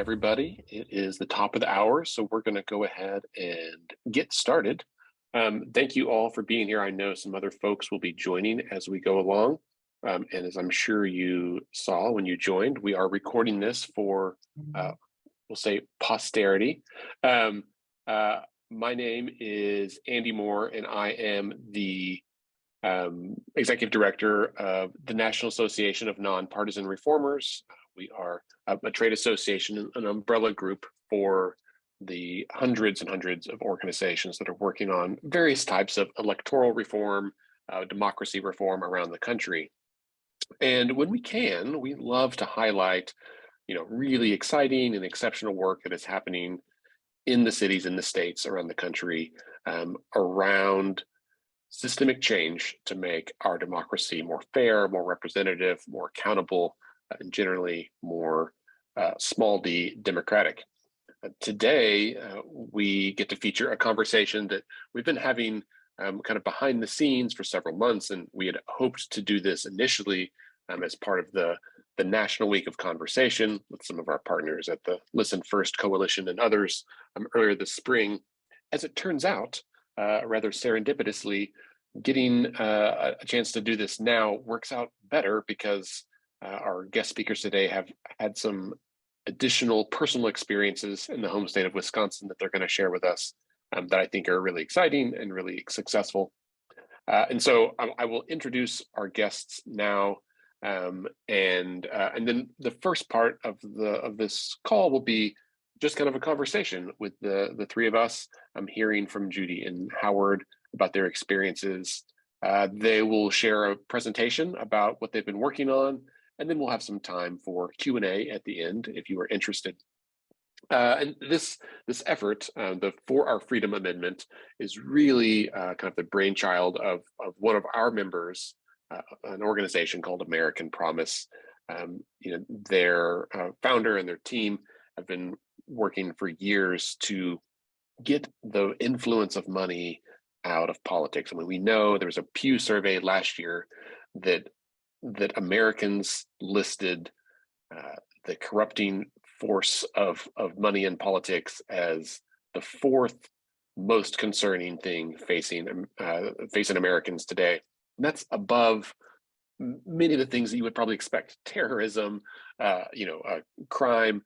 everybody. It is the top of the hour, so we're going to go ahead and get started. Thank you all for being here. I know some other folks will be joining as we go along. And as I'm sure you saw when you joined, we are recording this for, we'll say, posterity. My name is Andy Moore, and I am the Executive Director of the National Association of Nonpartisan Reformers. We are a trade association, an umbrella group for the hundreds and hundreds of organizations that are working on various types of electoral reform, democracy reform around the country. And when we can, we love to highlight, really exciting and exceptional work that is happening in the cities and the states around the country around systemic change to make our democracy more fair, more representative, more accountable, and generally more small d democratic. Today, we get to feature a conversation that we've been having kind of behind the scenes for several months, and we had hoped to do this initially as part of the National Week of Conversation with some of our partners at the Listen First Coalition and others earlier this spring. As it turns out, rather serendipitously, getting a chance to do this now works out better because our guest speakers today have had some additional personal experiences in the home state of Wisconsin that they're going to share with us that I think are really exciting and really successful. And so I will introduce our guests now, and then the first part of this call will be just kind of a conversation with the three of us. I'm hearing from Judy and Howard about their experiences. They will share a presentation about what they've been working on, and then we'll have some time for Q&A at the end if you are interested. And this effort, the For Our Freedom Amendment, is really kind of the brainchild of one of our members, an organization called American Promise. Their founder and their team have been working for years to get the influence of money out of politics. I mean, we know there was a Pew survey last year that Americans listed the corrupting force of money in politics as the fourth most concerning thing facing Americans today. And that's above many of the things that you would probably expect: terrorism, crime,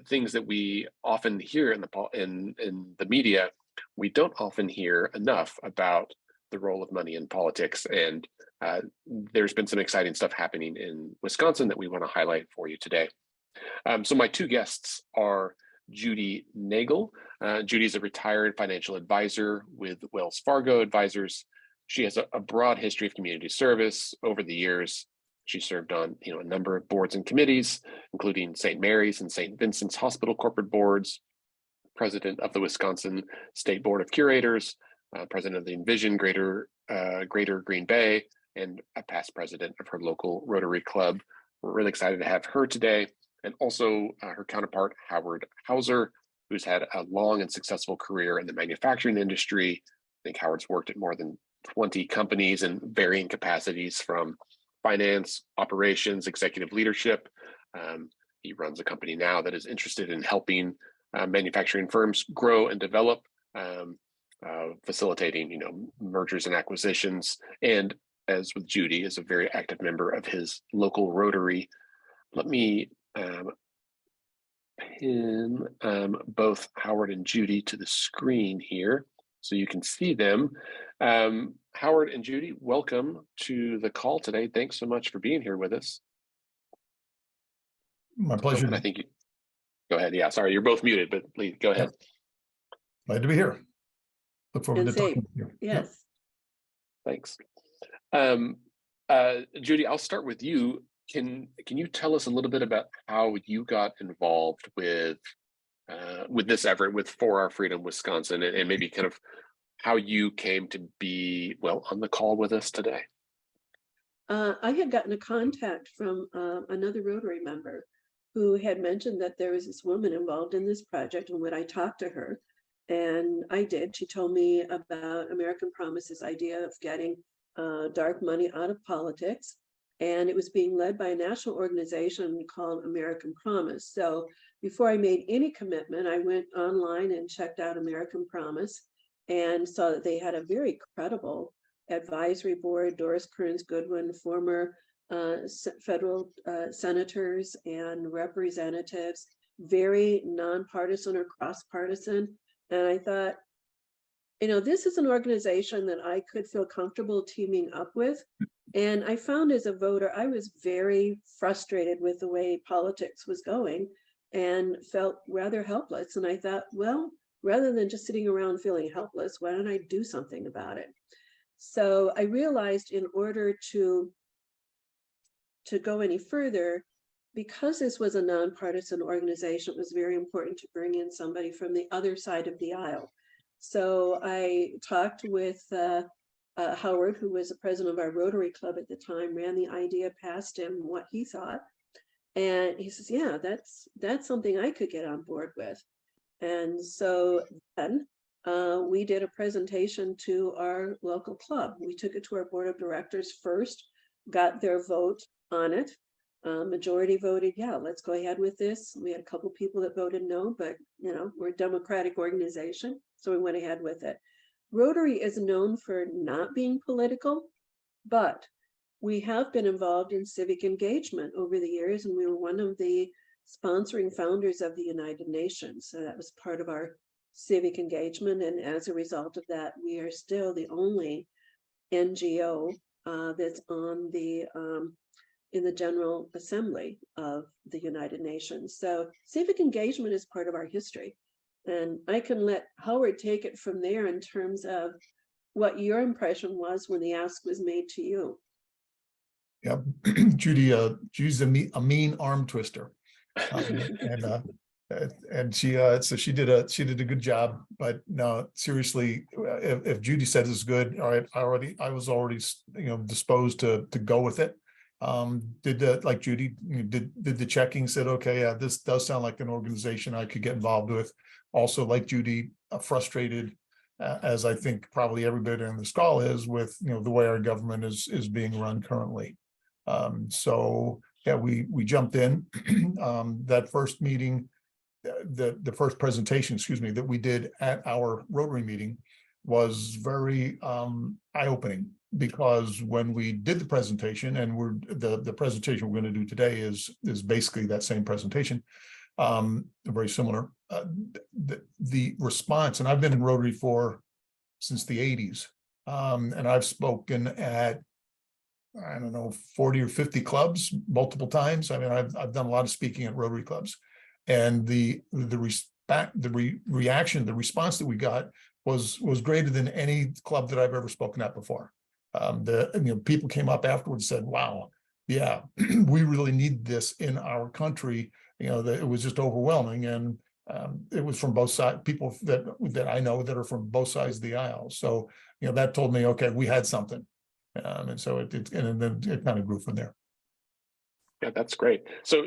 things that we often hear in the media. We don't often hear enough about the role of money in politics, and there's been some exciting stuff happening in Wisconsin that we want to highlight for you today. So my two guests are Judy Nagel. Judy is a retired financial advisor with Wells Fargo Advisors. She has a broad history of community service over the years. She served on a number of boards and committees, including St. Mary's and St. Vincent's Hospital corporate boards, president of the Wisconsin State Board of Curators, president of the Envision Greater Green Bay, and a past president of her local Rotary Club. We're really excited to have her today, and also her counterpart, Howard Hauser, who's had a long and successful career in the manufacturing industry. I think Howard's worked at more than 20 companies in varying capacities, from finance, operations, executive leadership. He runs a company now that is interested in helping manufacturing firms grow and develop, facilitating mergers and acquisitions, and as with Judy, is a very active member of his local Rotary. Let me pin both Howard and Judy to the screen here so you can see them. Howard and Judy, welcome to the call today. Thanks so much for being here with us. My pleasure. I think go ahead. Yeah, sorry, you're both muted, but please go ahead. Glad to be here. Look forward to talking to you. Yes. Thanks. Judy, I'll start with you. Can you tell us a little bit about how you got involved with this effort with For Our Freedom Wisconsin, and maybe kind of how you came to be on the call with us today? I had gotten a contact from another Rotary member who had mentioned that there was this woman involved in this project, and when I talked to her, and I did, she told me about American Promise's idea of getting dark money out of politics, and it was being led by a national organization called American Promise. So before I made any commitment, I went online and checked out American Promise and saw that they had a very credible advisory board. Doris Kearns Goodwin, former federal senators and representatives, very nonpartisan or cross-partisan. And I thought, you know, this is an organization that I could feel comfortable teaming up with. And I found as a voter, I was very frustrated with the way politics was going and felt rather helpless. And I thought, well, rather than just sitting around feeling helpless, why don't I do something about it? So I realized in order to go any further, because this was a nonpartisan organization, it was very important to bring in somebody from the other side of the aisle. So I talked with Howard, who was the president of our Rotary Club at the time, ran the idea past him, what he thought. And he says, yeah, that's something I could get on board with. And so then we did a presentation to our local club. We took it to our board of directors first, got their vote on it. Majority voted, yeah, let's go ahead with this. We had a couple people that voted no, but you know, we're a democratic organization, so we went ahead with it. Rotary is known for not being political, but we have been involved in civic engagement over the years, and we were one of the sponsoring founders of the United Nations. So that was part of our civic engagement, and as a result of that, we are still the only NGO that's on the in the General Assembly of the United Nations. So civic engagement is part of our history. And I can let Howard take it from there in terms of what your impression was when the ask was made to you. Yeah, Judy, Judy's a mean arm twister. And she so she did a good job. But no, seriously, if Judy said it's good, all right, I was already disposed to go with it. Like Judy did the checking, said, okay, yeah, this does sound like an organization I could get involved with. Also, like Judy, frustrated, as I think probably everybody on this call is, with the way our government is being run currently. So yeah, we jumped in. That first meeting, the first presentation, excuse me, that we did at our Rotary meeting was very eye-opening, because when we did the presentation, and the presentation we're going to do today is basically that same presentation, very similar. The response, and I've been in Rotary since the 80s, and I've spoken at, I don't know, 40 or 50 clubs multiple times. I mean, I've done a lot of speaking at Rotary clubs, and the reaction, the response that we got was greater than any club that I've ever spoken at before. People came up afterwards and said, wow, yeah, we really need this in our country. That it was just overwhelming, and it was from both sides, people that I know that are from both sides of the aisle. So that told me, okay, we had something, and so and then it kind of grew from there. Yeah, that's great. So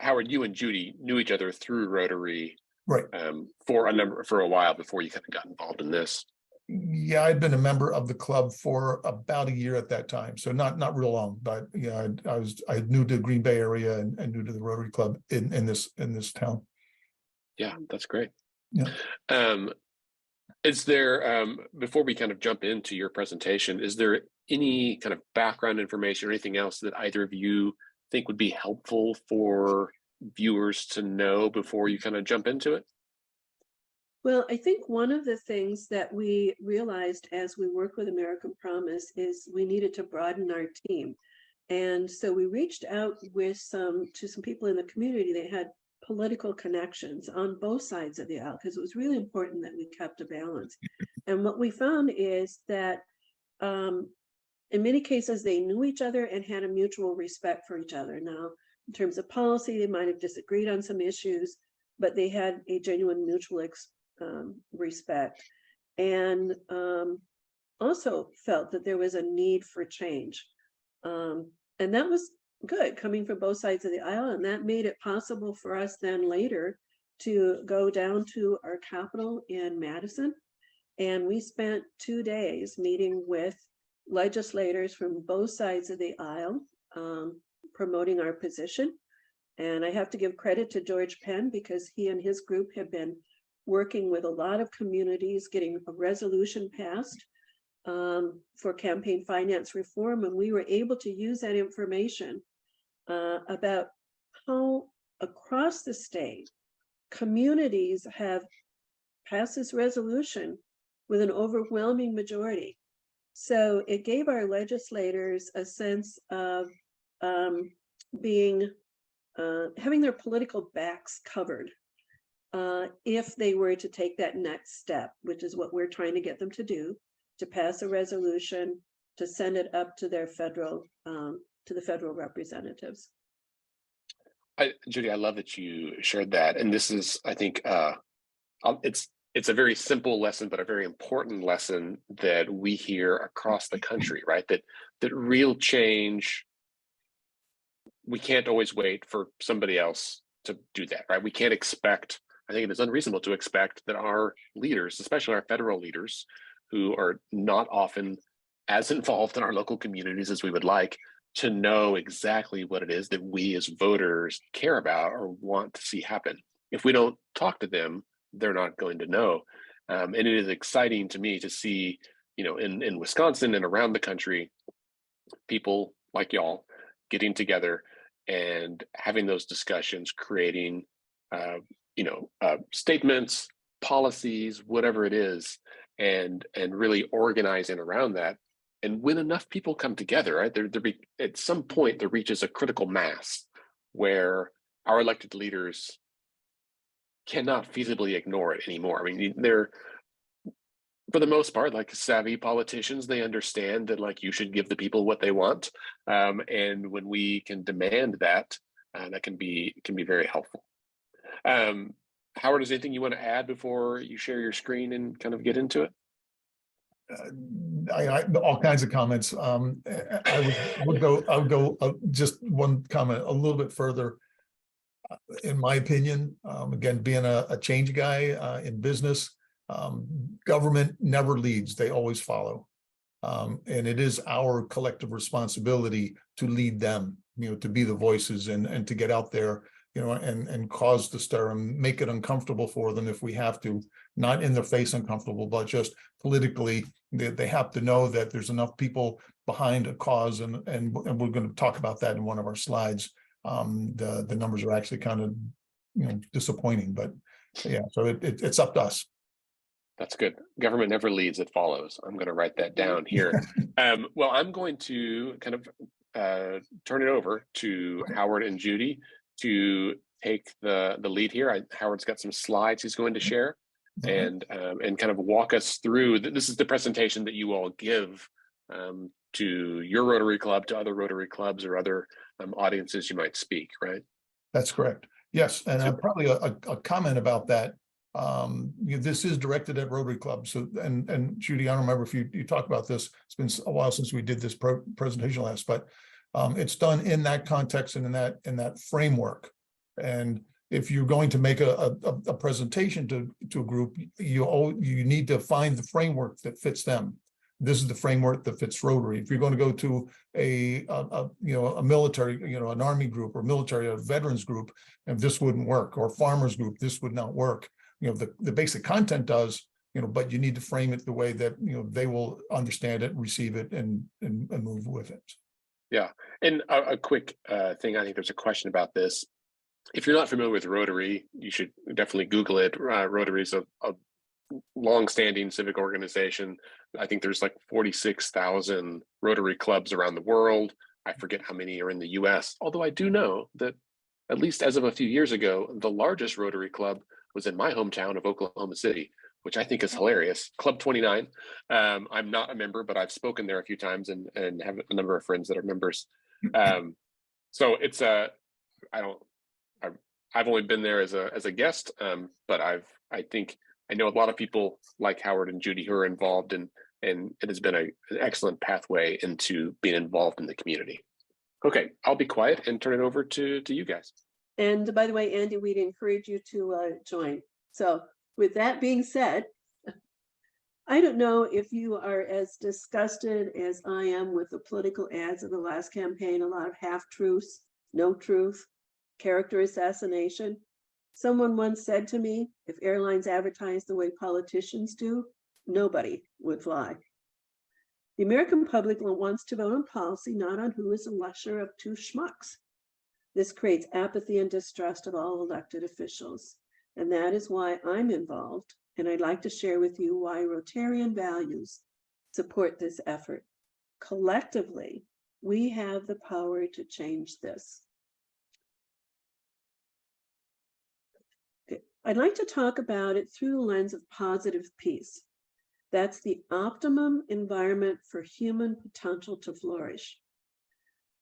Howard, you and Judy knew each other through Rotary, right? For a while before you kind of got involved in this. Yeah, I'd been a member of the club for about a year at that time, so not real long. But yeah, I knew the Green Bay area and knew to the Rotary Club in this town. Yeah, that's great. Yeah. Is there, before we kind of jump into your presentation, is there any kind of background information or anything else that either of you think would be helpful for viewers to know before you kind of jump into it? Well, I think one of the things that we realized as we worked with American Promise is we needed to broaden our team. And so we reached out to some people in the community that had political connections on both sides of the aisle, because it was really important that we kept a balance. And what we found is that in many cases, they knew each other and had a mutual respect for each other. Now, in terms of policy, they might have disagreed on some issues, but they had a genuine mutual respect, and also felt that there was a need for change. And that was good, coming from both sides of the aisle, and that made it possible for us then later to go down to our capital in Madison. And we spent 2 days meeting with legislators from both sides of the aisle, promoting our position. And I have to give credit to George Penn because he and his group have been working with a lot of communities, getting a resolution passed for campaign finance reform. And we were able to use that information about how across the state, communities have passed this resolution with an overwhelming majority. So it gave our legislators a sense of having their political backs covered if they were to take that next step, which is what we're trying to get them to do, to pass a resolution, to send it up to their federal, to the federal representatives. Judy, I love that you shared that. And this is, I think, it's a very simple lesson, but a very important lesson that we hear across the country, right? That real change, we can't always wait for somebody else to do that, right? We can't expect, I think it is unreasonable to expect that our leaders, especially our federal leaders, who are not often as involved in our local communities as we would like, to know exactly what it is that we as voters care about or want to see happen. If we don't talk to them, they're not going to know. And it is exciting to me to see, in Wisconsin and around the country, people like y'all getting together and having those discussions, creating, statements, policies, whatever it is, and really organizing around that. And when enough people come together, right, at some point there reaches a critical mass where our elected leaders cannot feasibly ignore it anymore. I mean, they're, for the most part, like savvy politicians, they understand that like you should give the people what they want, and when we can demand that, that can be very helpful. Howard, is there anything you want to add before you share your screen and kind of get into it? I all kinds of comments. I would go just one comment a little bit further. In my opinion, again, being a change guy in business, government never leads, they always follow. And it is our collective responsibility to lead them, to be the voices and to get out there, and cause the stir and make it uncomfortable for them if we have to, not in their face uncomfortable, but just politically, they have to know that there's enough people behind a cause. And we're going to talk about that in one of our slides. The numbers are actually kind of, disappointing, but yeah, so it's up to us. That's good. Government never leads, it follows. I'm going to write that down here. Well, I'm going to kind of turn it over to Howard and Judy to take the lead here. Howard's got some slides he's going to share and kind of walk us through. This is the presentation that you all give to your Rotary Club, to other Rotary clubs or other audiences you might speak, right? That's correct. Yes, and probably a comment about that. This is directed at Rotary clubs. So, and Judy, I don't remember if you talked about this. It's been a while since we did this presentation last, but it's done in that context and in that framework. And if you're going to make a presentation to a group, you need to find the framework that fits them. This is the framework that fits Rotary. If you're going to go to a military, an Army group or military, a veterans group, and this wouldn't work, or farmers group, this would not work. The basic content does, but you need to frame it the way that, they will understand it, receive it, and move with it. Yeah, and a quick thing, I think there's a question about this. If you're not familiar with Rotary, you should definitely Google it. Rotary is a long-standing civic organization. I think there's like 46,000 Rotary clubs around the world. I forget how many are in the US, although I do know that at least as of a few years ago, the largest Rotary club was in my hometown of Oklahoma City, which I think is hilarious. Club 29. I'm not a member, but I've spoken there a few times and have a number of friends that are members. So it's I've only been there as a guest, but I know a lot of people like Howard and Judy who are involved, and it has been an excellent pathway into being involved in the community. Okay, I'll be quiet and turn it over to you guys. And by the way, Andy, we'd encourage you to join. So with that being said, I don't know if you are as disgusted as I am with the political ads of the last campaign, a lot of half-truths, no truth. character assassination. Someone once said to me, if airlines advertised the way politicians do, nobody would fly. The American public wants to vote on policy, not on who is the lusher of two schmucks. This creates apathy and distrust of all elected officials. And that is why I'm involved. And I'd like to share with you why Rotarian values support this effort. Collectively, we have the power to change this. Okay. I'd like to talk about it through the lens of positive peace. That's the optimum environment for human potential to flourish.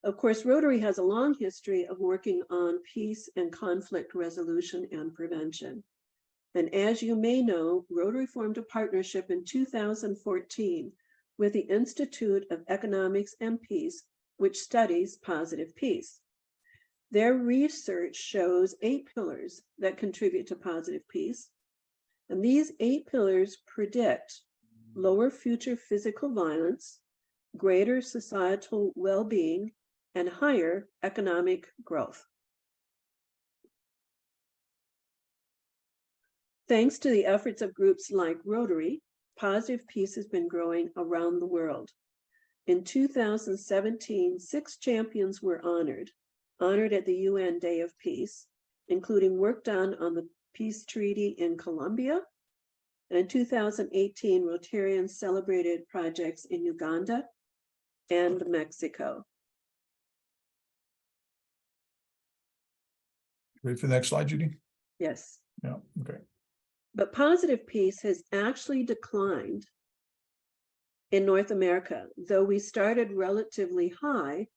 Of course, Rotary has a long history of working on peace and conflict resolution and prevention. And as you may know, Rotary formed a partnership in 2014 with the Institute of Economics and Peace, which studies positive peace. Their research shows 8 pillars that contribute to positive peace. And these 8 pillars predict lower future physical violence, greater societal well-being, and higher economic growth. Thanks to the efforts of groups like Rotary, positive peace has been growing around the world. In 2017, 6 champions were honored at the UN Day of Peace, including work done on the peace treaty in Colombia. And in 2018, Rotarians celebrated projects in Uganda and Mexico. Ready for the next slide, Judy? Yes. Yeah, okay. But positive peace has actually declined in North America. Though we started relatively high,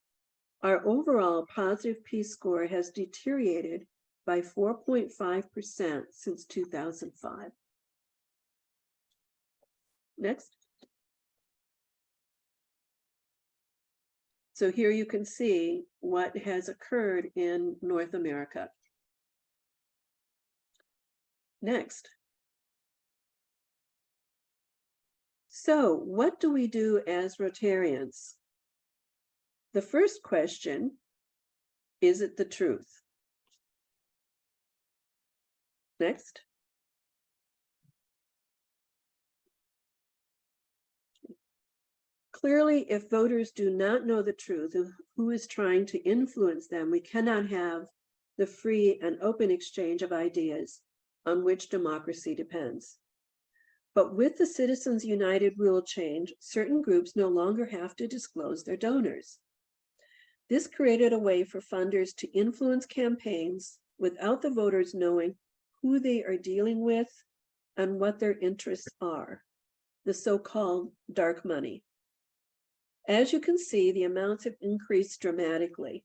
our overall positive peace score has deteriorated by 4.5% since 2005. Next. So here you can see what has occurred in North America. Next. So what do we do as Rotarians? The first question, is it the truth? Next. Clearly, if voters do not know the truth of who is trying to influence them, we cannot have the free and open exchange of ideas on which democracy depends. But with the Citizens United rule change, certain groups no longer have to disclose their donors. This created a way for funders to influence campaigns without the voters knowing who they are dealing with and what their interests are, the so-called dark money. As you can see, the amounts have increased dramatically,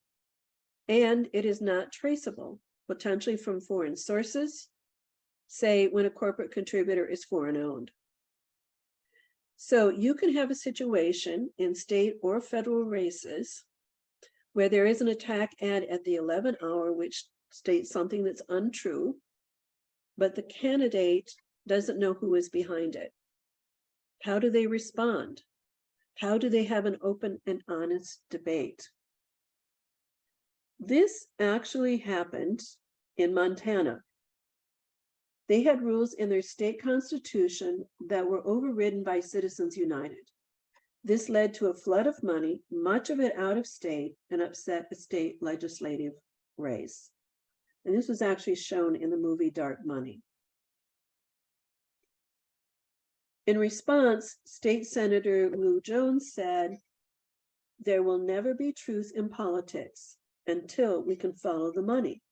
and it is not traceable, potentially from foreign sources, say when a corporate contributor is foreign owned. So you can have a situation in state or federal races where there is an attack ad at the 11th hour which states something that's untrue, but the candidate doesn't know who is behind it. How do they respond? How do they have an open and honest debate? This actually happened in Montana. They had rules in their state constitution that were overridden by Citizens United. This led to a flood of money, much of it out of state, and upset a state legislative race. And this was actually shown in the movie Dark Money. In response, State Senator Lou Jones said, "There will never be truth in politics until we can follow the money.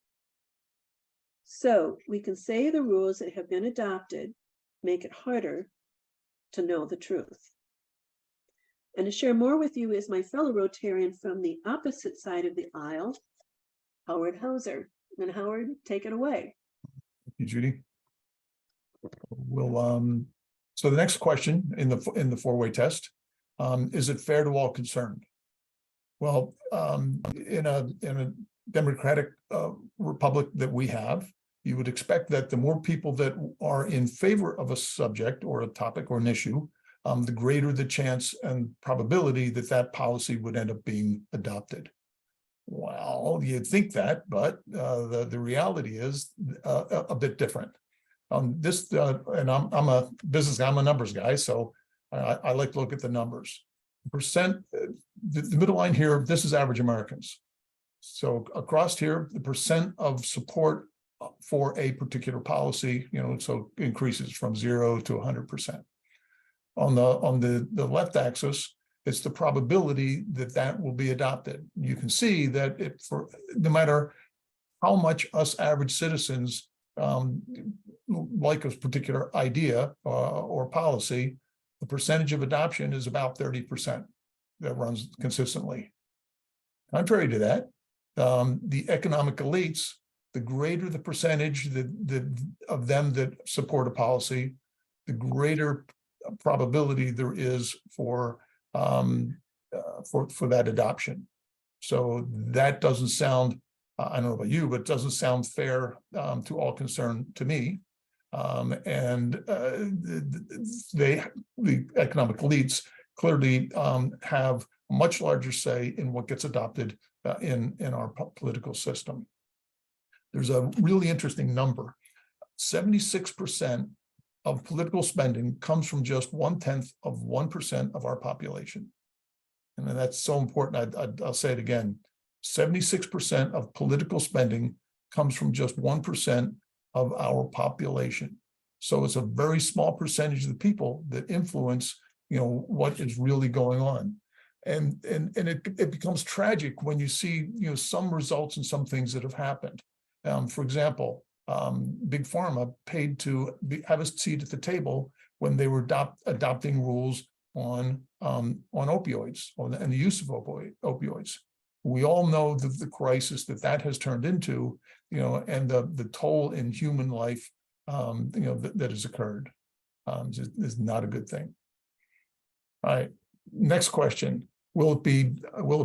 So we can say the rules that have been adopted make it harder to know the truth." And to share more with you is my fellow Rotarian from the opposite side of the aisle, Howard Hauser. And Howard, take it away. Thank you, Judy. We'll so the next question in the four-way test, is it fair to all concerned? Well, in a democratic republic that we have, you would expect that the more people that are in favor of a subject or a topic or an issue, the greater the chance and probability that that policy would end up being adopted. Well, you'd think that, but the reality is a bit different. And I'm a business guy, I'm a numbers guy, so I like to look at the numbers. The middle line here, this is average Americans. So across here, the percent of support for a particular policy, so increases from 0 to 100%. On the left axis, it's the probability that will be adopted. You can see that no matter how much us average citizens like a particular idea or policy, the percentage of adoption is about 30% that runs consistently. Contrary to that, the economic elites, the greater the percentage of them that support a policy, the greater probability there is for that adoption. So that doesn't sound, I don't know about you, but it doesn't sound fair to all concerned to me. The economic elites clearly have a much larger say in what gets adopted in our political system. There's a really interesting number. 76% of political spending comes from just 0.1% of our population. And that's so important. I'll say it again. 76% of political spending comes from just 1% of our population. So it's a very small percentage of the people that influence, what is really going on. And it becomes tragic when you see, some results and some things that have happened. For example, Big Pharma paid to have a seat at the table when they were adopting rules on opioids and the use of opioids. We all know the crisis that has turned into, and the toll in human life, that has occurred is not a good thing. All right, next question: will it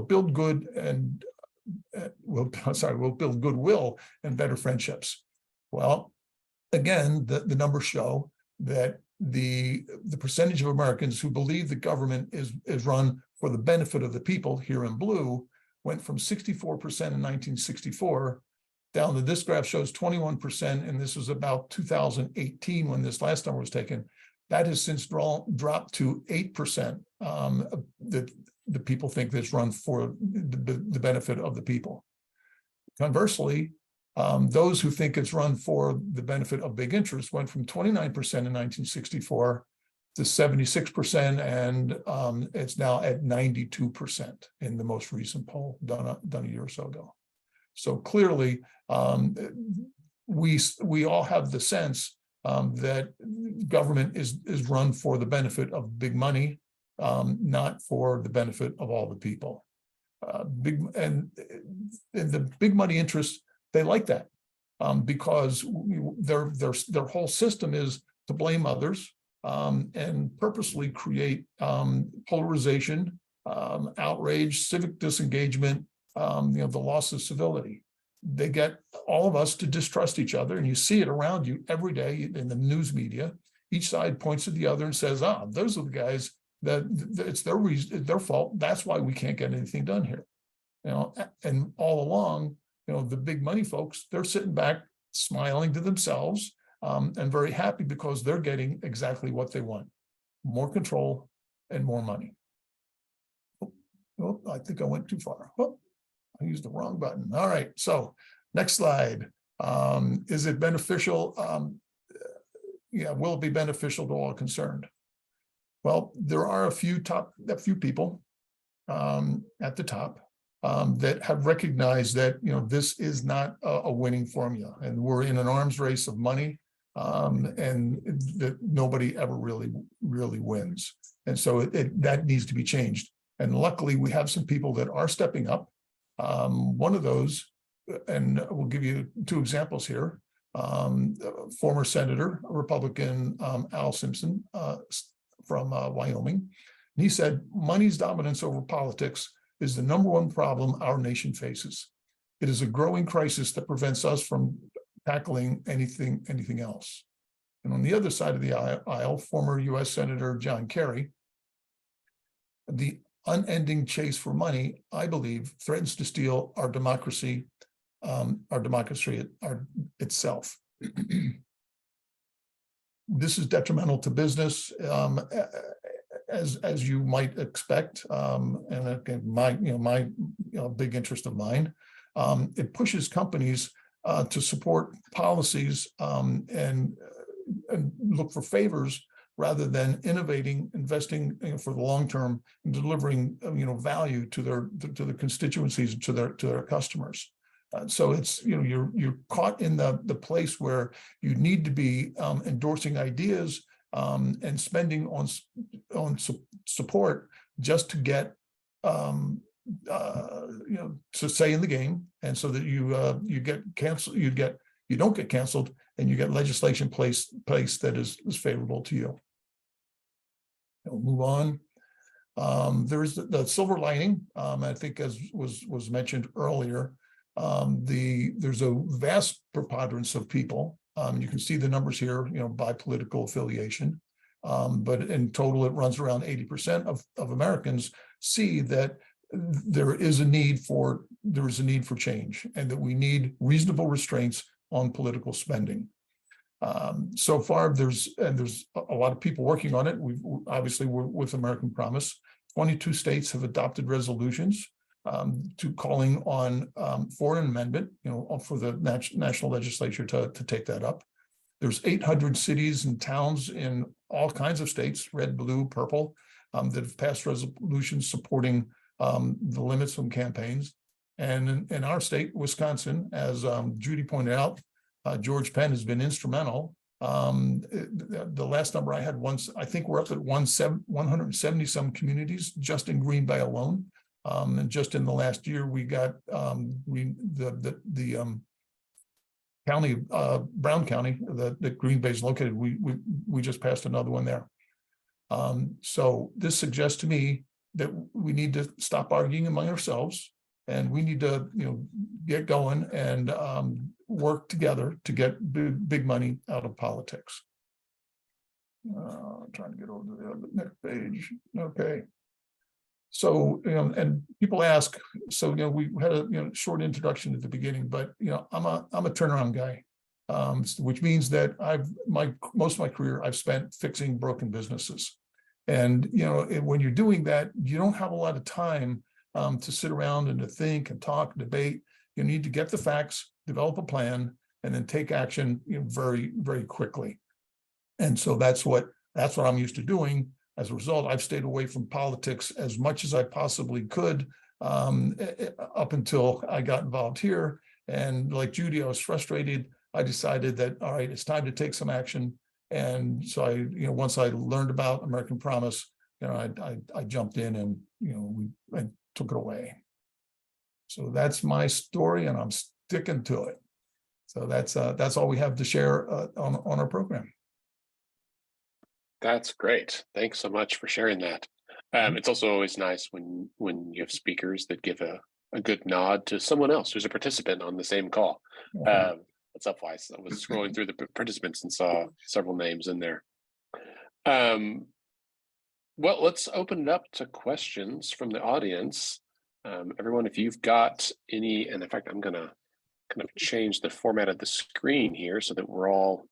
build good and will it build goodwill and better friendships? Well, again, the numbers show that the percentage of Americans who believe the government is run for the benefit of the people, here in blue, went from 64% in 1964 down to, this graph shows 21%, and this was about 2018 when this last number was taken. That has since dropped to 8%. That the people think that's run for the benefit of the people. Conversely, those who think it's run for the benefit of big interest went from 29% in 1964 to 76%, and it's now at 92% in the most recent poll done a year or so ago. So clearly, we all have the sense that government is run for the benefit of big money, not for the benefit of all the people. And the big money interests, they like that because their whole system is to blame others and purposely create polarization, outrage, civic disengagement, the loss of civility. They get all of us to distrust each other, and you see it around you every day in the news media. Each side points to the other and says, those are the guys that it's their reason, their fault. That's why we can't get anything done here. And all along, the big money folks, they're sitting back smiling to themselves and very happy because they're getting exactly what they want: more control and more money. Oh, I think I went too far. Oh, I used the wrong button. All right, so next slide. Is it beneficial? Will it be beneficial to all concerned? Well, there are a few people at the top that have recognized that this is not a winning formula, and we're in an arms race of money, and that nobody ever really wins, and so that needs to be changed. And luckily, we have some people that are stepping up. One of those, and we'll give you two examples here. Former Senator, Republican Al Simpson from Wyoming. And he said, money's dominance over politics is the #1 problem our nation faces. It is a growing crisis that prevents us from tackling anything else. And on the other side of the aisle, former US Senator John Kerry, the unending chase for money, I believe, threatens to steal our democracy itself. This is detrimental to business, as you might expect, and again, my big interest of mine. It pushes companies to support policies and look for favors rather than innovating, investing for the long term, and delivering value to the constituencies, to their customers. So it's you're caught in the place where you need to be endorsing ideas and spending on support just to get to stay in the game, and so that you get canceled, you don't get canceled, and you get legislation placed that is favorable to you. We'll move on. There's the silver lining. I think, as was mentioned earlier, there's a vast preponderance of people. You can see the numbers here, by political affiliation. But in total, it runs around 80% of Americans see that there is a need for change, and that we need reasonable restraints on political spending. So far, there's a lot of people working on it. We're with American Promise. 22 states have adopted resolutions to calling on for an amendment, for the national legislature to take that up. There's 800 cities and towns in all kinds of states, red, blue, purple, that have passed resolutions supporting the limits on campaigns. And in our state, Wisconsin, as Judy pointed out, George Penn has been instrumental. The last number I had, I think we're up at 170 some communities just in Green Bay alone. And just in the last year, we got the county, Brown County, that Green Bay is located. We just passed another one there. So this suggests to me that we need to stop arguing among ourselves, and we need to get going and work together to get big money out of politics. Trying to get over to the next page. Okay. So, and people ask, so, we had a short introduction at the beginning, but, I'm a turnaround guy, which means that most of my career I've spent fixing broken businesses. And, when you're doing that, you don't have a lot of time to sit around and to think and talk, debate. You need to get the facts, develop a plan, and then take action, very, very quickly. And so that's what I'm used to doing. As a result, I've stayed away from politics as much as I possibly could up until I got involved here. And like Judy, I was frustrated. I decided that, all right, it's time to take some action. And so once I learned about American Promise, I jumped in and, I took it away. So that's my story, and I'm sticking to it. So that's all we have to share on our program. That's great. Thanks so much for sharing that. It's also always nice when you have speakers that give a good nod to someone else who's a participant on the same call. That's up. I was scrolling through the participants and saw several names in there. Well, let's open it up to questions from the audience. Everyone, if you've got any, and in fact, I'm gonna kind of change the format of the screen here so that we're all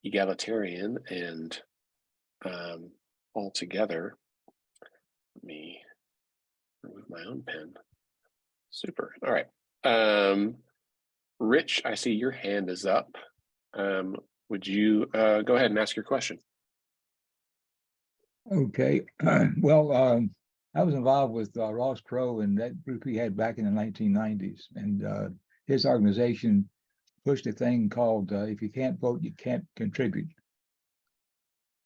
egalitarian and all together. Let me remove my own pen. Super. All right. Rich, I see your hand is up. Would you go ahead and ask your question? Okay. Well, I was involved with Ross Crow and that group he had back in the 1990s. And his organization pushed a thing called if you can't vote, you can't contribute.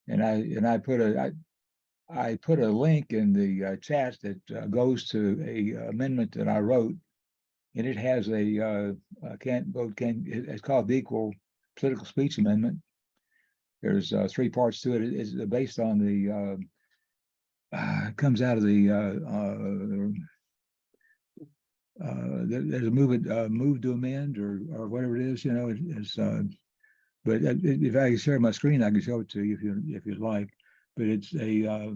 And I put a link in the chat that goes to a amendment that I wrote, and it has a can't vote, it's called the Equal Political Speech Amendment. There's 3 parts to it. It's based on the it comes out of the there's a movement move to amend or whatever it is, it's but if I can share my screen, I can show it to you if you'd like. But it's a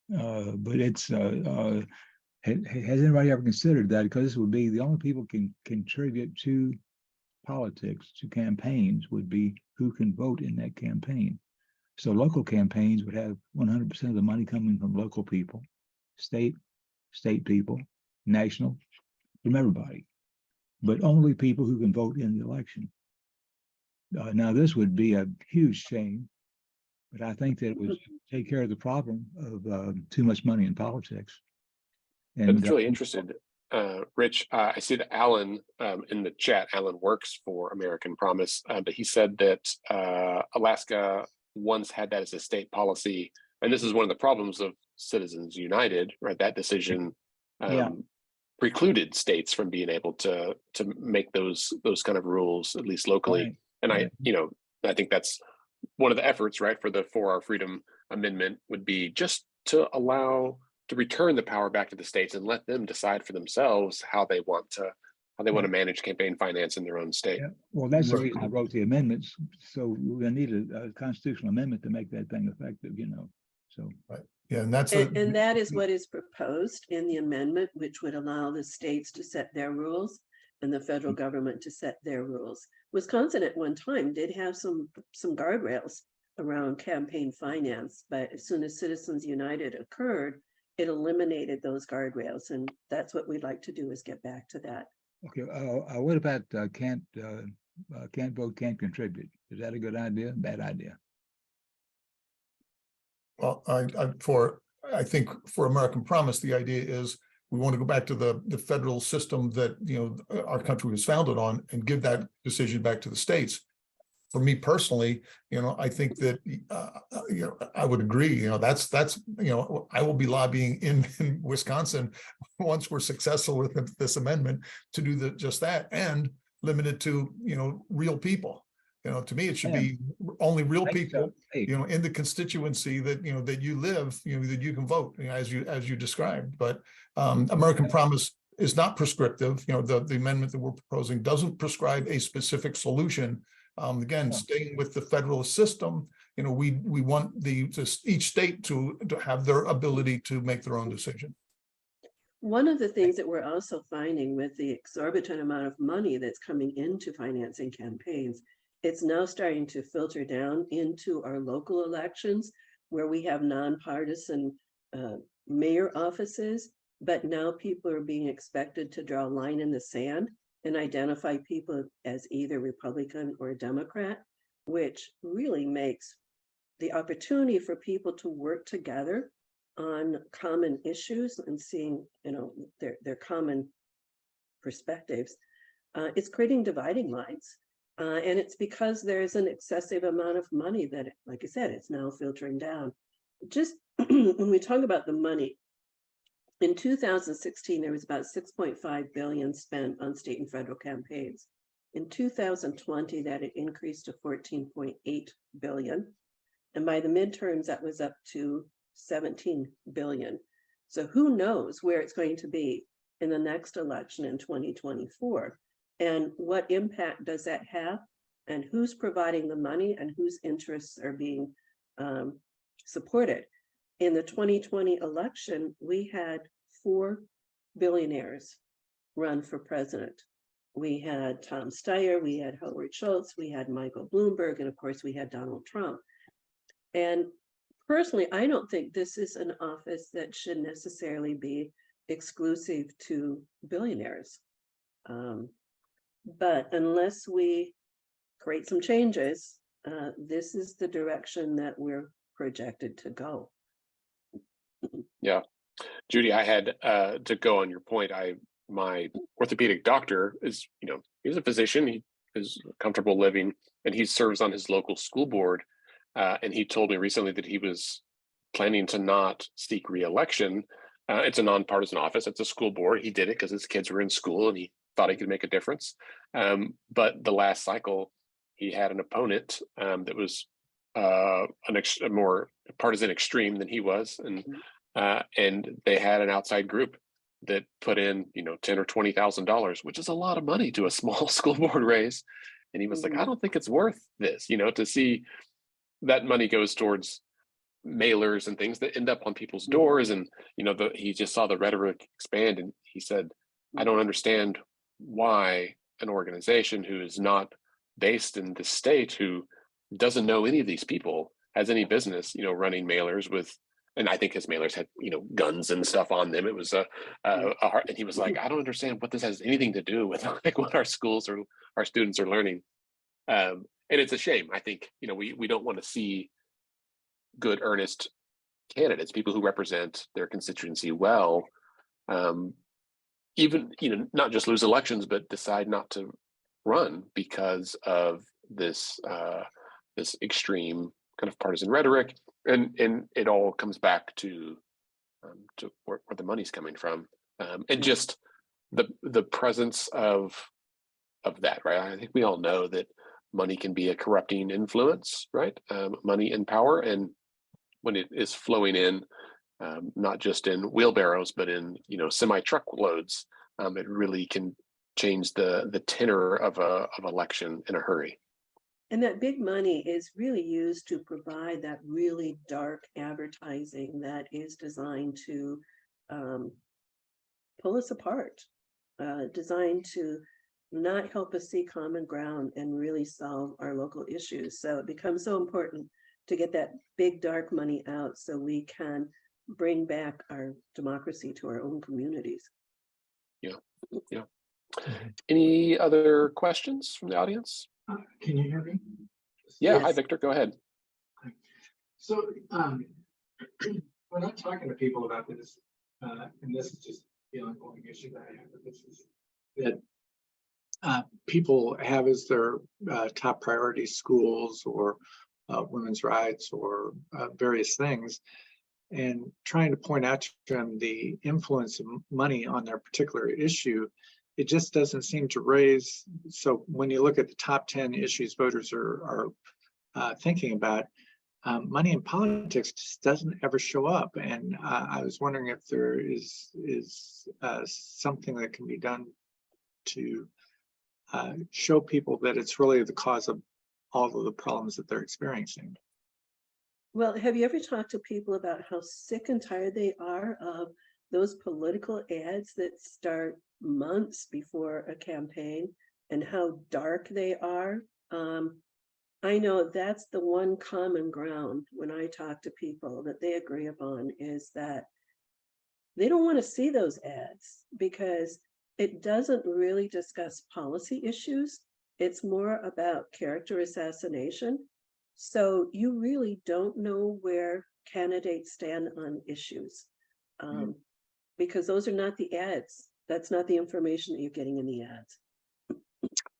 But it's has anybody ever considered that? Because this would be the only people can contribute to politics, to campaigns, would be who can vote in that campaign. So local campaigns would have 100% of the money coming from local people, state people, national, from everybody, but only people who can vote in the election. Now, this would be a huge shame, but I think that it would take care of the problem of too much money in politics. And It's really interesting. Rich, I see that Alan in the chat, Alan works for American Promise, but he said that Alaska once had that as a state policy. And this is one of the problems of Citizens United, right? That decision precluded states from being able to make those kind of rules, at least locally. Right. And Right. I think that's one of the efforts, right, for the 4-Hour Freedom Amendment would be just to allow to return the power back to the states and let them decide for themselves how they want to manage campaign finance in their own state. Yeah. Well, that's the reason I wrote the amendments. So we need a constitutional amendment to make that thing effective, So Yeah, and that's and that is what is proposed in the amendment, which would allow the states to set their rules and the federal government to set their rules. Wisconsin at one time did have some guardrails around campaign finance, but as soon as Citizens United occurred, it eliminated those guardrails, and that's what we'd like to do, is get back to that. okay. What about can't vote, can't contribute? Is that a good idea? Bad idea? well, I think for American Promise, the idea is we want to go back to the federal system that our country was founded on and give that decision back to the states. For me personally, I think that I would agree. That's I will be lobbying in Wisconsin once we're successful with this amendment to do just that, and limit it to real people. To me, it should be only real people, in the constituency that that you live, that you can vote, as you described. But American Promise is not prescriptive. The amendment that we're proposing doesn't prescribe a specific solution. Again, staying with the federal system, we want each state to have their ability to make their own decision. One of the things that we're also finding with the exorbitant amount of money that's coming into financing campaigns, it's now starting to filter down into our local elections, where we have nonpartisan mayor offices, but now people are being expected to draw a line in the sand and identify people as either Republican or Democrat, which really makes the opportunity for people to work together on common issues and seeing, their common perspectives. It's creating dividing lines. And it's because there's an excessive amount of money that, like I said, it's now filtering down. Just when we talk about the money, in 2016, there was about 6.5 billion spent on state and federal campaigns. In 2020, that had increased to 14.8 billion. And by the midterms, that was up to 17 billion. So who knows where it's going to be in the next election in 2024? And what impact does that have? And who's providing the money and whose interests are being supported? In the 2020 election, we had 4 billionaires run for president. We had Tom Steyer, we had Howard Schultz, we had Michael Bloomberg, and of course we had Donald Trump. And personally, I don't think this is an office that should necessarily be exclusive to billionaires. But unless we create some changes, this is the direction that we're projected to go. Yeah. Judy, I had to go on your point. My orthopedic doctor is, he's a physician. He is comfortable living, and he serves on his local school board. And he told me recently that he was planning to not seek re-election. It's a nonpartisan office. It's a school board. He did it because his kids were in school and he thought he could make a difference. But the last cycle, he had an opponent that was a more partisan extreme than he was, and they had an outside group that put in, $10,000 or $20,000, which is a lot of money to a small school board race. And he was like, I don't think it's worth this, to see that money goes towards mailers and things that end up on people's doors. And, he just saw the rhetoric expand, and he said, I don't understand why an organization who is not based in the state, who doesn't know any of these people, has any business, running mailers with, and I think his mailers had, guns and stuff on them. It was and he was like, I don't understand what this has anything to do with like what our schools or our students are learning. And it's a shame. I think, we don't want to see good, earnest candidates, people who represent their constituency well, even, not just lose elections, but decide not to run because of this this extreme kind of partisan rhetoric, and it all comes back to where the money's coming from, and just the presence of that, right? I think we all know that money can be a corrupting influence, right? Money and power, and when it is flowing in, not just in wheelbarrows, but in semi truckloads, it really can change the tenor of a election in a hurry. And that big money is really used to provide that really dark advertising that is designed to pull us apart, designed to not help us see common ground and really solve our local issues. So it becomes so important to get that big dark money out so we can bring back our democracy to our own communities. Yeah. Any other questions from the audience? Can you hear me? Yeah. Yes. Hi, Victor. Go ahead. So when I'm talking to people about this, and this is just the ongoing issue that I have with this, is that people have as their top priority schools or women's rights or various things, and trying to point out to them the influence of money on their particular issue, it just doesn't seem to raise. So when you look at the top 10 issues voters are thinking about, money in politics just doesn't ever show up. And I was wondering if there is something that can be done to show people that it's really the cause of all of the problems that they're experiencing. Well, have you ever talked to people about how sick and tired they are of those political ads that start months before a campaign and how dark they are? I know that's the one common ground when I talk to people that they agree upon, is that they don't want to see those ads because it doesn't really discuss policy issues. It's more about character assassination. So you really don't know where candidates stand on issues, because those are not the ads. That's not the information that you're getting in the ads.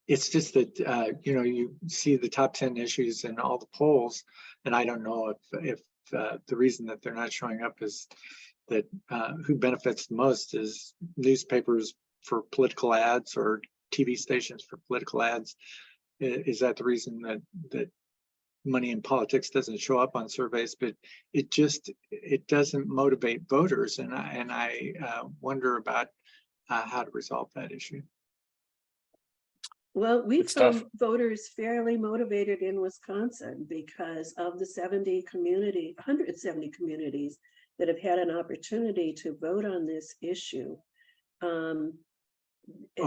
It's just that, you see the top 10 issues in all the polls, and I don't know if the reason that they're not showing up is that who benefits the most is newspapers for political ads or TV stations for political ads. Is that the reason that money in politics doesn't show up on surveys? But it doesn't motivate voters, and I wonder about how to resolve that issue. Well, we Good stuff. found voters fairly motivated in Wisconsin because of the 170 communities that have had an opportunity to vote on this issue. Oh,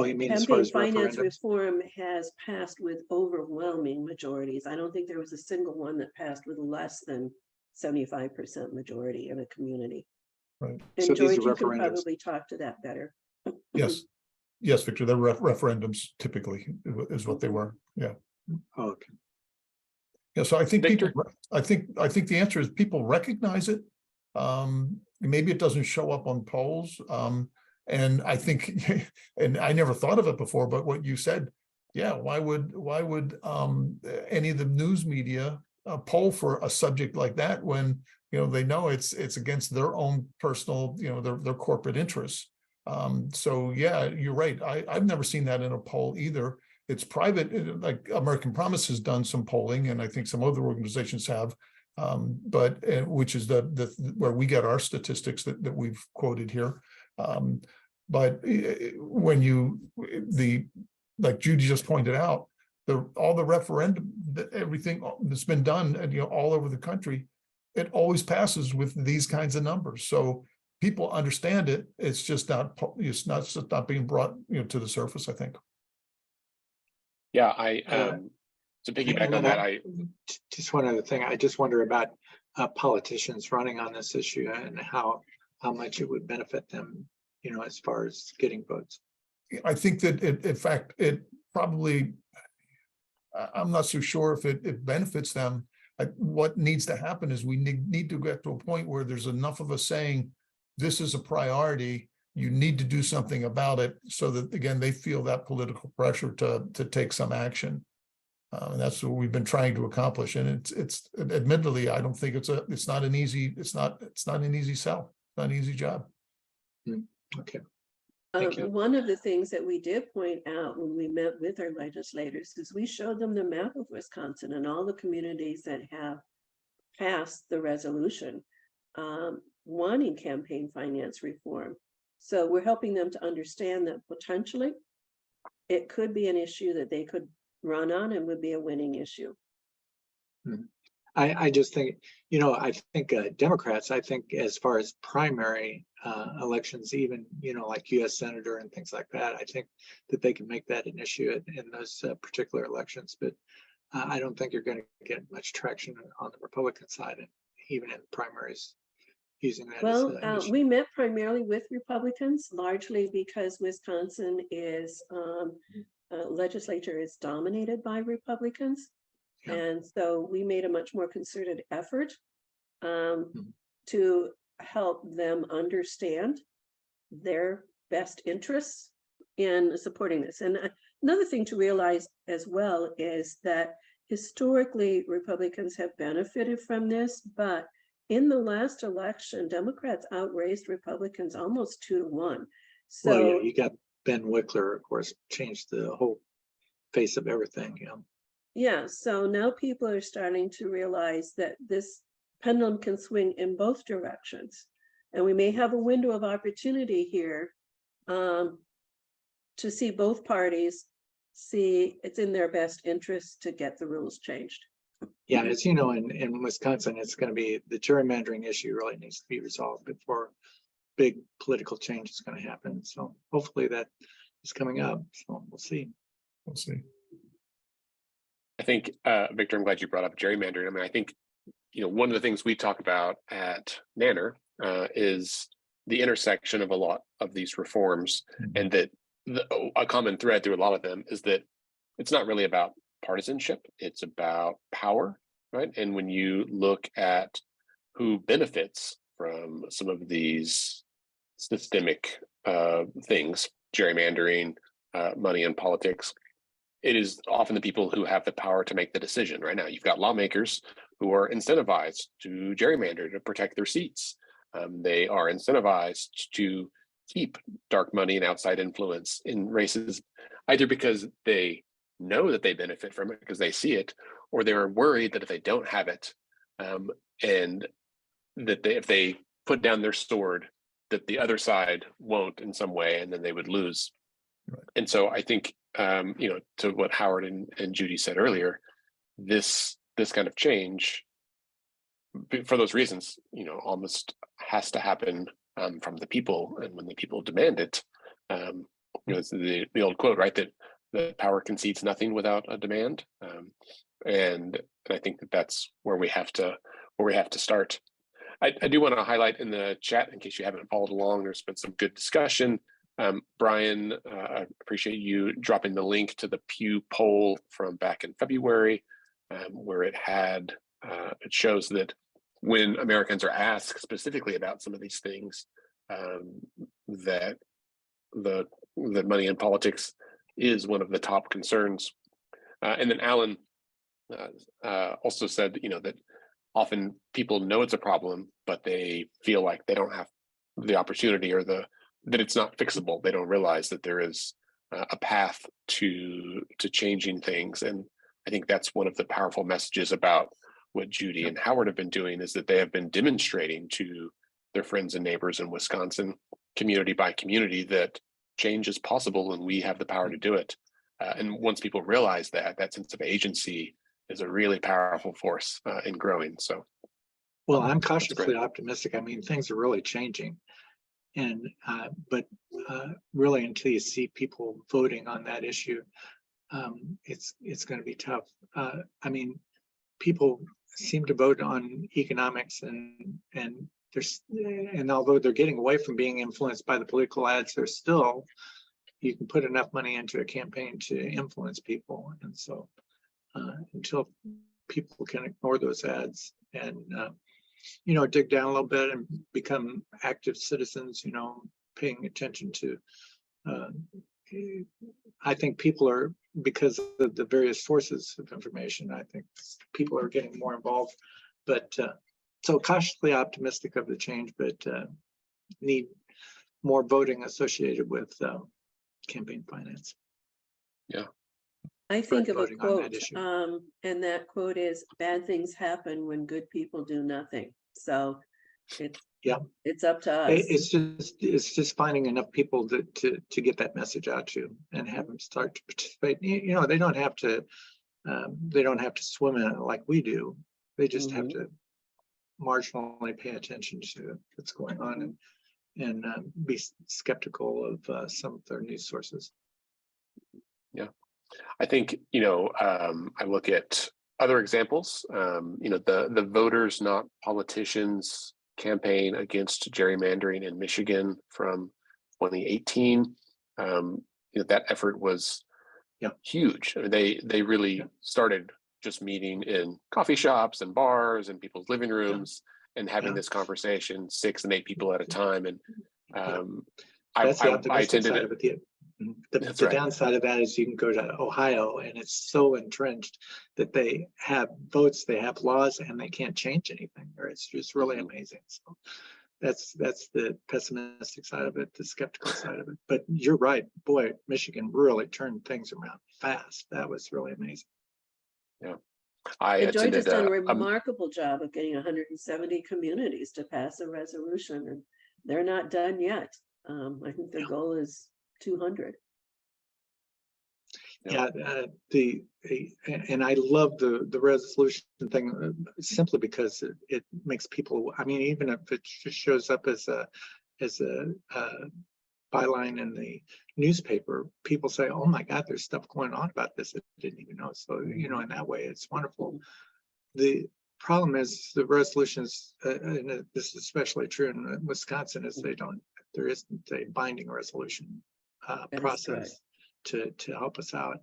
you mean as far Campaign as finance referendums? reform has passed with overwhelming majorities. I don't think there was a single one that passed with less than 75% majority in a community. Right. And So these George, are you can referendums. probably talk to that better. Yes, Victor, they're referendums typically is what they were. Yeah. Oh, okay. Yeah, so I think Victor? I think the answer is people recognize it. Maybe it doesn't show up on polls. And I think, and I never thought of it before, but what you said, yeah, why would any of the news media poll for a subject like that when they know it's against their own personal, their corporate interests. So yeah, you're right. I've never seen that in a poll either. It's private, like American Promise has done some polling, and I think some other organizations have, but which is the where we get our statistics that we've quoted here. But when like Judy just pointed out, all the referendum, everything that's been done, all over the country, it always passes with these kinds of numbers. So people understand it. It's just not being brought, to the surface, I think. Yeah, Uh, to piggyback on that, just one other thing. I just wonder about politicians running on this issue and how much it would benefit them, as far as getting votes. I think that in fact, it probably, I'm not so sure if it benefits them. What needs to happen is we need to get to a point where there's enough of us saying, this is a priority, you need to do something about it, so that, again, they feel that political pressure to take some action. And that's what we've been trying to accomplish. And it's admittedly, I don't think it's not an easy sell. It's not an easy job. Okay. Thank you. One of the things that we did point out when we met with our legislators is we showed them the map of Wisconsin and all the communities that have passed the resolution wanting campaign finance reform. So we're helping them to understand that potentially it could be an issue that they could run on and would be a winning issue. I just think, I think Democrats, I think as far as primary elections, even, like US Senator and things like that, I think that they can make that an issue in those particular elections. But I don't think you're going to get much traction on the Republican side, and even in primaries using that. Well, as an issue. we met primarily with Republicans, largely because Wisconsin is legislature is dominated by Republicans. Yeah. And so we made a much more concerted effort to help them understand their best interests in supporting this. And another thing to realize as well is that historically Republicans have benefited from this, but in the last election, Democrats outraised Republicans almost 2-1. So well, yeah, you got Ben Wickler, of course, changed the whole face of everything. yeah, so now people are starting to realize that this pendulum can swing in both directions. And we may have a window of opportunity here to see both parties see it's in their best interest to get the rules changed. Yeah, as you know, in Wisconsin, it's going to be the gerrymandering issue really needs to be resolved before big political change is going to happen. So hopefully that is coming up. So we'll see. We'll see. I think, Victor, I'm glad you brought up gerrymandering. I mean, I think, one of the things we talk about at Nanner is the intersection of a lot of these reforms, and that a common thread through a lot of them is that it's not really about partisanship, it's about power, right? And when you look at who benefits from some of these systemic things, gerrymandering, money in politics, it is often the people who have the power to make the decision. Right now, you've got lawmakers who are incentivized to gerrymander to protect their seats. They are incentivized to keep dark money and outside influence in races, either because they know that they benefit from it because they see it, or they're worried that if they don't have it, and that if they put down their sword, that the other side won't in some way, and then they would lose. Right. And so I think, to what Howard and Judy said earlier, this kind of change, for those reasons, almost has to happen from the people, and when the people demand it, it's the old quote, right? That the power concedes nothing without a demand, and I think that's where we have to start. I do want to highlight in the chat, in case you haven't followed along, there's been some good discussion. Brian, I appreciate you dropping the link to the Pew poll from back in February, where it shows that when Americans are asked specifically about some of these things, that money in politics is one of the top concerns. And then Alan also said, that often people know it's a problem, but they feel like they don't have the opportunity or that it's not fixable. They don't realize that there is a path to changing things. And I think that's one of the powerful messages about what Judy and Howard have been doing, is that they have been demonstrating to their friends and neighbors in Wisconsin, community by community, that change is possible and we have the power to do it. And once people realize that sense of agency is a really powerful force in growing. So Well, I'm cautiously optimistic. I mean, things are really changing. And, but really until you see people voting on that issue, it's going to be tough. I mean, people seem to vote on economics and although they're getting away from being influenced by the political ads, they're still, you can put enough money into a campaign to influence people. And so until people can ignore those ads and, you know, dig down a little bit and become active citizens, you know, paying attention to, I think people are, because of the various sources of information, I think people are getting more involved, but so cautiously optimistic of the change, but need more voting associated with campaign finance. Yeah. I think of a voting on that quote, issue. and that quote is, "Bad things happen when good people do nothing." So it's up to us. It's just finding enough people to get that message out to and have them start to participate. You know, they don't have to swim in it like we do. They just have to marginally pay attention to what's going on and be skeptical of some of their news sources. Yeah, I think, you know, I look at other examples, you know, the Voters Not Politicians campaign against gerrymandering in Michigan from 2018. You know, that effort was huge. I mean, they really started just meeting in coffee shops and bars and people's living rooms and having this conversation, 6 and 8 people at a time. And that's the I optimistic attended side of it. The downside of that is you can go to Ohio and it's so entrenched that they have votes, they have laws, and they can't change anything. Or it's just really amazing. So that's the pessimistic side of it, the skeptical side of it. But you're right, boy, Michigan really turned things around fast. That was really amazing. Yeah, And George has done a remarkable job of getting 170 communities to pass a resolution, and they're not done yet. I think their goal is 200. And I love the resolution thing simply because it makes people, I mean, even if it just shows up as a byline in the newspaper, people say, oh my God, there's stuff going on about this I didn't even know. So, you know, in that way, it's wonderful. The problem is the resolutions, and this is especially true in Wisconsin, is there isn't a binding resolution process to help us out.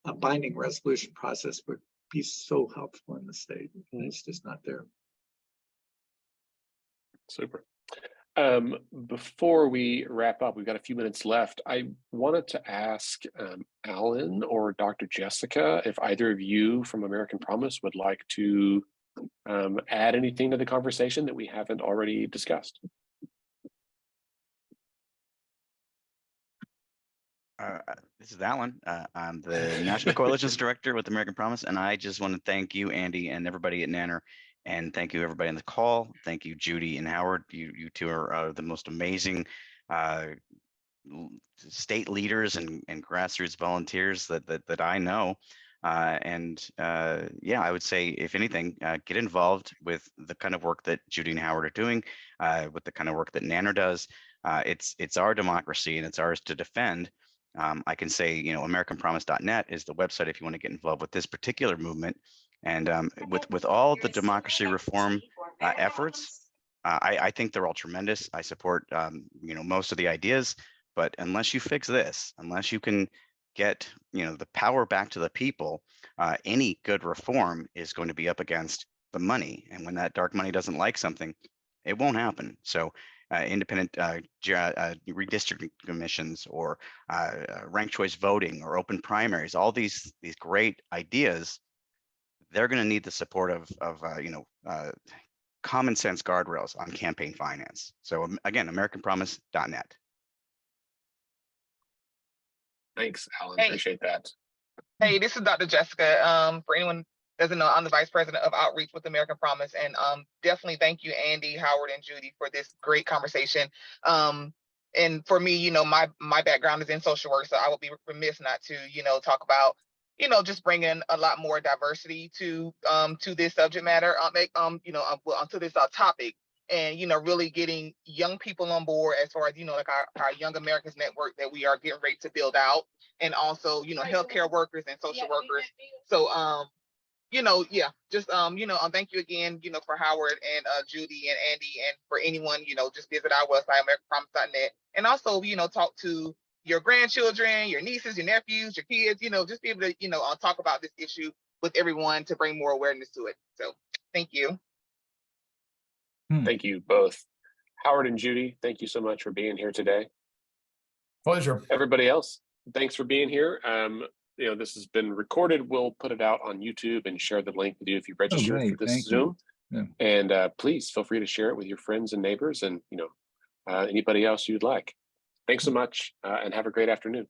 A binding resolution process would be so helpful in the state. It's just not there. Super. Before we wrap up, we've got a few minutes left. I wanted to ask Alan or Dr. Jessica if either of you from American Promise would like to add anything to the conversation that we haven't already discussed. This is Alan. I'm the National Coalitions Director with American Promise, and I just want to thank you, Andy, and everybody at Nanner, and thank you everybody on the call. Thank you, Judy and Howard. You two are the most amazing state leaders and grassroots volunteers that I know. Yeah, I would say, if anything, get involved with the kind of work that Judy and Howard are doing, with the kind of work that Nanner does. It's our democracy and it's ours to defend. I can say, you know, AmericanPromise.net is the website if you want to get involved with this particular movement. And with all the democracy reform efforts, I think they're all tremendous. I support, you know, most of the ideas, but unless you fix this, unless you can get, you know, the power back to the people, any good reform is going to be up against the money. And when that dark money doesn't like something, it won't happen. So independent redistricting commissions or ranked choice voting or open primaries, all these great ideas, they're going to need the support of you know, common sense guardrails on campaign finance. So again, AmericanPromise.net. Thanks, Alan. Hey. Appreciate that. Hey, this is Dr. Jessica. For anyone who doesn't know, I'm the Vice President of Outreach with American Promise. And definitely thank you, Andy, Howard, and Judy, for this great conversation. And for me, you know, my background is in social work, so I would be remiss not to, you know, talk about just bringing a lot more diversity to this subject matter, to this topic, and really getting young people on board as far as like our Young Americans Network that we are getting ready to build out, and also healthcare workers and social workers. So thank you again, for Howard and Judy and Andy, and for anyone, just visit our website, AmericanPromise.net, and also, talk to your grandchildren, your nieces, your nephews, your kids, just be able to, talk about this issue with everyone to bring more awareness to it. So thank you. Thank you both. Howard and Judy, thank you so much for being here today. Pleasure. Everybody else, thanks for being here. This has been recorded. We'll put it out on YouTube and share the link with you if you registered for this Thank Zoom. you. And please feel free to share it with your friends and neighbors and anybody else you'd like. Thanks so much and have a great afternoon.